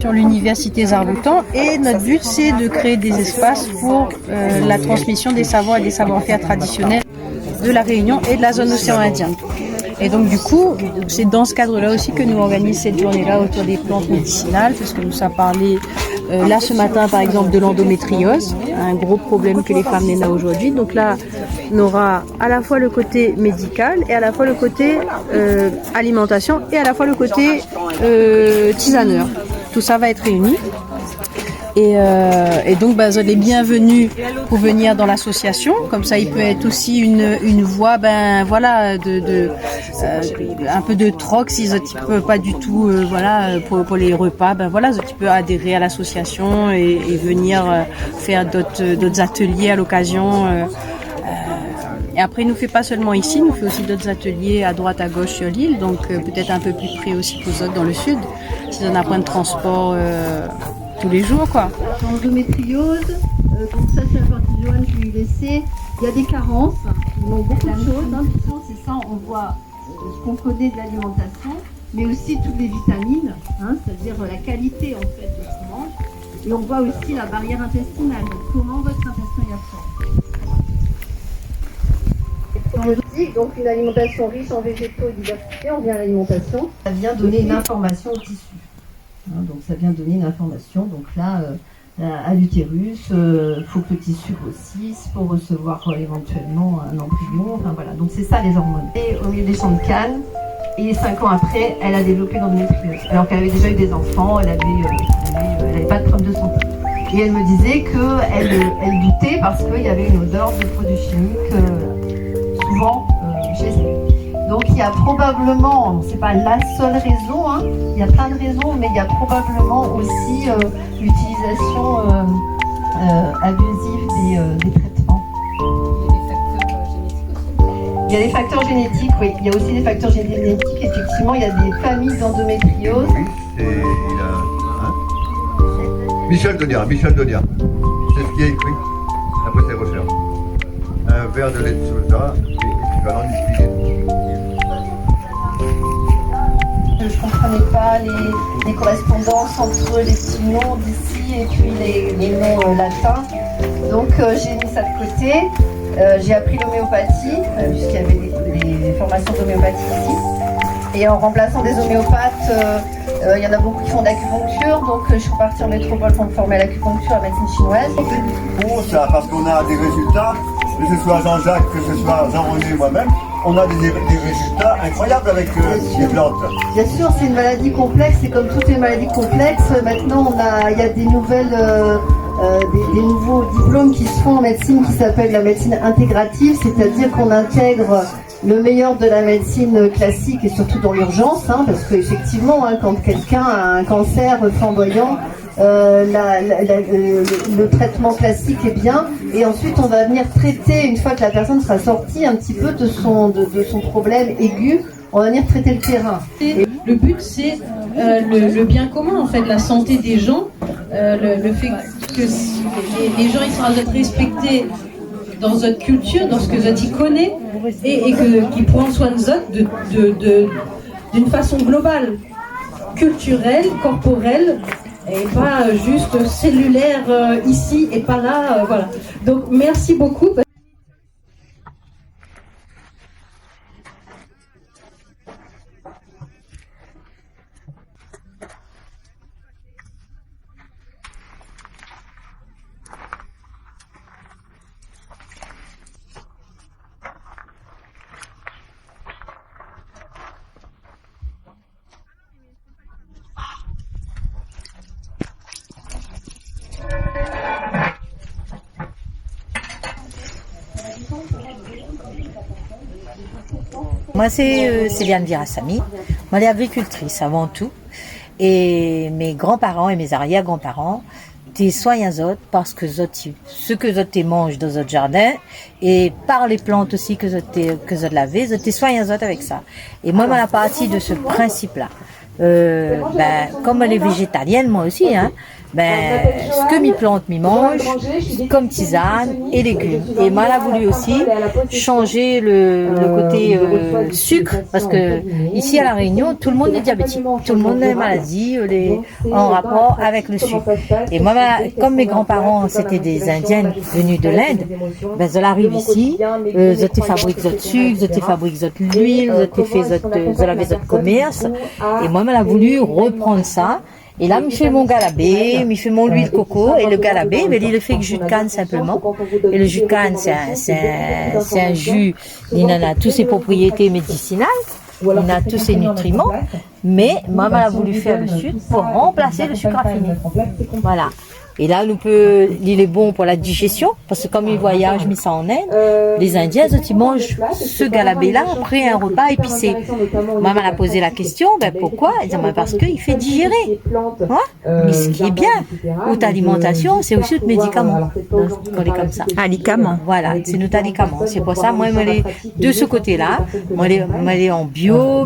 Sur l'université Zarloutan, et notre but c'est de créer des espaces pour la transmission des savoirs et des savoir-faire traditionnels de la Réunion et de la zone océan Indien. Et donc du coup, c'est dans ce cadre-là aussi que nous organisons cette journée-là autour des plantes médicinales, parce que nous avons parlé là ce matin par exemple de l'endométriose, un gros problème que les femmes n'ont aujourd'hui. Donc là, on aura à la fois le côté médical et à la fois le côté alimentation et à la fois le côté tisaneur. Tout ça va être réuni. Et donc, vous êtes les bienvenus pour venir dans l'association. Comme ça, il peut être aussi une voie, un peu de troc si ils ne peuvent pas du tout, pour les repas. Tu peux adhérer à l'association et venir faire d'autres ateliers à l'occasion. Et après, il nous fait pas seulement ici, il nous fait aussi d'autres ateliers à droite, à gauche sur l'île, donc peut-être un peu plus près aussi que vous autres dans le sud, si on a un point de transport tous les jours, quoi. Endométriose, donc ça c'est la partie de Joanne que je lui ai laissée. Il y a des carences, il manque beaucoup de choses, c'est ça, on voit ce qu'on connaît de l'alimentation, mais aussi toutes les vitamines, c'est-à-dire la qualité en fait de ce qu'on mange, et on voit aussi la barrière intestinale, donc comment votre intestin y absorbe. Donc une alimentation riche en végétaux et diversifiée, on vient à l'alimentation. Ça vient donner une information au tissu. Donc ça vient donner une information. Donc là, à l'utérus, il faut que le tissu grossisse pour recevoir éventuellement un embryon. Enfin voilà, donc c'est ça les hormones. Et au milieu des champs de Cannes, et 5 ans après, elle a développé l'endométriose. Alors qu'elle avait déjà eu des enfants, elle avait pas de problème de santé. Et elle me disait qu'elle doutait parce qu'il y avait une odeur de produits chimiques souvent chez elle. Donc il y a probablement, c'est pas la seule raison, il y a plein de raisons, mais il y a probablement aussi l'utilisation abusive des traitements. Il y a des facteurs génétiques, oui. Il y a aussi des facteurs génétiques. Effectivement, il y a des familles d'endométriose. Oui, c'est Michel Donia. C'est ce qui est écrit après ses recherches. Un verre de lait de soja et équivalent d'une cuillère. Je ne comprenais pas les correspondances entre les petits noms d'ici et puis les noms latins. Donc j'ai mis ça de côté. J'ai appris l'homéopathie, puisqu'il y avait des formations d'homéopathie ici. Et en remplaçant des homéopathes, il y en a beaucoup qui font de l'acupuncture. Donc je suis partie en métropole pour me former à l'acupuncture, à la médecine chinoise. Pour ça, parce qu'on a des résultats, que ce soit Jean-Jacques, que ce soit Jean-René, moi-même, on a des résultats incroyables avec les plantes. Bien sûr, c'est une maladie complexe et comme toutes les maladies complexes, maintenant il y a des nouvelles, des nouveaux diplômes qui se font en médecine qui s'appellent la médecine intégrative, c'est-à-dire qu'on intègre le meilleur de la médecine classique et surtout dans l'urgence, parce qu'effectivement, quand quelqu'un a un cancer flamboyant, le traitement classique est bien et ensuite on va venir traiter, une fois que la personne sera sortie un petit peu de son problème aigu, on va venir traiter le terrain. Le but c'est le bien commun en fait, la santé des gens, le fait que les gens ils soient respectés dans votre culture, dans ce que vous y connaissez et qu'ils prennent soin de vous d'une façon globale, culturelle, corporelle, et pas juste cellulaire ici et pas là, voilà. Donc merci beaucoup. Moi, c'est Céliane Virasamy. Moi, je suis agricultrice avant tout. Et mes grands-parents et mes arrière-grands-parents, t'es soignent parce que ce que vous mangez dans votre jardin et par les plantes aussi que vous lavez, vous soignent avec ça. Et moi, je suis partie de ce principe-là. Comme elle est végétalienne, moi aussi, ce que m'y plante, m'y mange, comme tisane et légumes. Et moi, elle a voulu aussi changer le côté sucre, parce que ici à La Réunion, tout le monde est diabétique, tout le monde a des maladies en rapport avec le sucre. Et moi, comme mes grands-parents, c'était des Indiennes venues de l'Inde, ils arrivent ici, ils fabriquent votre sucre, ils fabriquent votre huile, ils avaient votre commerce. Et moi, elle a voulu reprendre ça. Et là, je fais mon galabé, je fais mon huile de coco, et le galabé, il fait que jus de canne simplement. Et le jus de canne, c'est un jus, il a toutes ses propriétés médicinales, il a tous ses nutriments, mais maman a voulu faire le sucre pour remplacer le sucre raffiné. Voilà. Et là, il est bon pour la digestion, parce que comme ils voyagent, mis ça en Inde, les Indiens, ils mangent ce galabé-là après un repas épicé. Maman a posé la question, pourquoi? Elle dit, parce qu'il fait digérer. Mais ce qui est bien, notre alimentation, c'est aussi notre médicament. On est comme ça. Alicament. Voilà, c'est notre alicament. C'est pour ça, moi, de ce côté-là, moi, elle est en bio,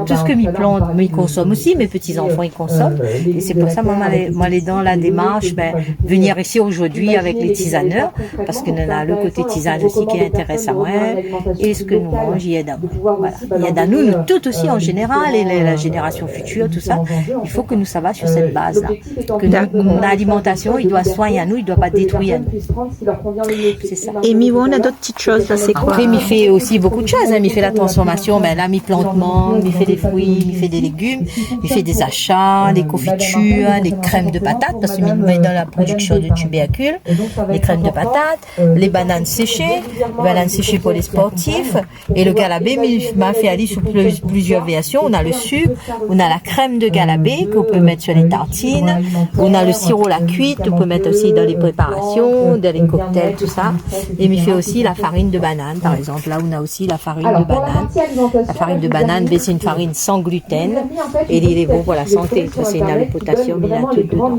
tout ce que mes plantes, ils consomment aussi, mes petits-enfants, ils consomment. Et c'est pour ça, moi, elle est dans la démarche, venir ici aujourd'hui avec les tisaneurs, parce que nous avons le côté tisane aussi qui intéresse à moi, et ce que nous mangeons, il y a d'amour. Voilà. Il y a d'amour, nous tous aussi en général, et la génération future, tout ça, il faut que nous ça va sur cette base-là. Que notre alimentation, il doit soigner à nous, il ne doit pas détruire à nous. C'est ça. Et on a d'autres petites choses, là, c'est quoi? Après, il fait aussi beaucoup de choses, il fait la transformation, là, il plantement, il fait des fruits, il fait des légumes, il fait des achats, des confitures, des crèmes de patates, parce qu'il met dans la production de tubercules, les crèmes de patates, les bananes séchées pour les sportifs, et le galabé m'a fait aller sur plusieurs versions. On a le sucre, on a la crème de galabé qu'on peut mettre sur les tartines, on a le sirop la cuite, on peut mettre aussi dans les préparations, dans les cocktails, tout ça. Et il fait aussi la farine de banane, par exemple. Là, on a aussi la farine de banane. La farine de banane, c'est une farine sans gluten, et il est bon pour la santé. Ça, c'est le potassium, il a tout dedans.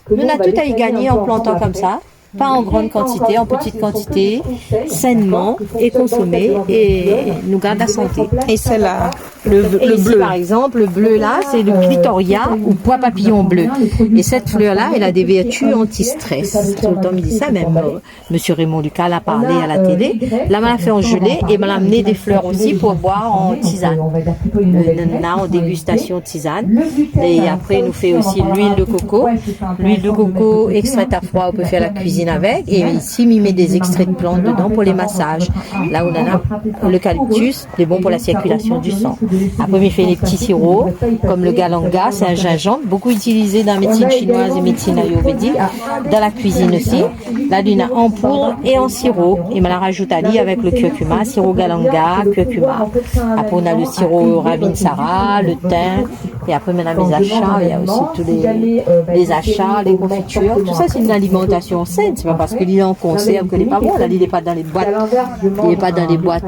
Nous, on a tout à y gagner en plantant comme ça, pas en grande quantité, en petite quantité, sainement et consommé, et nous garde la santé. Et c'est là, le ici, bleu. par exemple, le bleu là, c'est le clitoria ou pois papillon bleu. Et cette fleur-là, elle a des vertus anti-stress. Tout le temps, il dit ça, même Monsieur Raymond Lucas l'a parlé à la télé. Là, on l'a fait en gelée et on l'a amené des fleurs aussi pour boire en tisane. En dégustation de tisane. Et après, il nous fait aussi l'huile de coco. L'huile de coco extraite à froid, on peut faire la cuisine avec. Et ici, il met des extraits de plantes dedans pour les massages. Là, on a l'eucalyptus, c'est bon pour la circulation du sang. Après, il fait les petits sirops, comme le galanga, c'est un gingembre, beaucoup utilisé dans la médecine chinoise et médecine ayurvédique, dans la cuisine aussi. Là, il y en a en poudre et en sirop. Et on la rajoute à lit avec le curcuma, sirop galanga, curcuma. Après, on a le sirop ravinsara, le thym. Et après, on a les achats, il y a aussi tous les achats, les confitures. Tout ça, c'est une alimentation saine. C'est pas parce qu'il est en conserve qu'il n'est pas bon. Là, il n'est pas dans les boîtes, il n'est pas dans les boîtes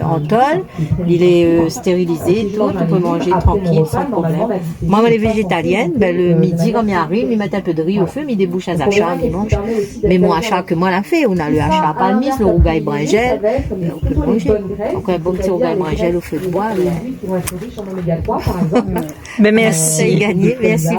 en tôle. Il est stérilisé, tout, on peut manger tranquille, sans problème. Moi, elle est végétalienne, le midi, quand il arrive, il met un peu de riz au feu, il débouche un achat, il mange. Mais mon achat que moi, l'a fait, on a le achat à palmis, le rougail bringel, on peut manger. Donc, un bon petit rougail bringel au feu de bois. Ben, merci. Gagné, merci.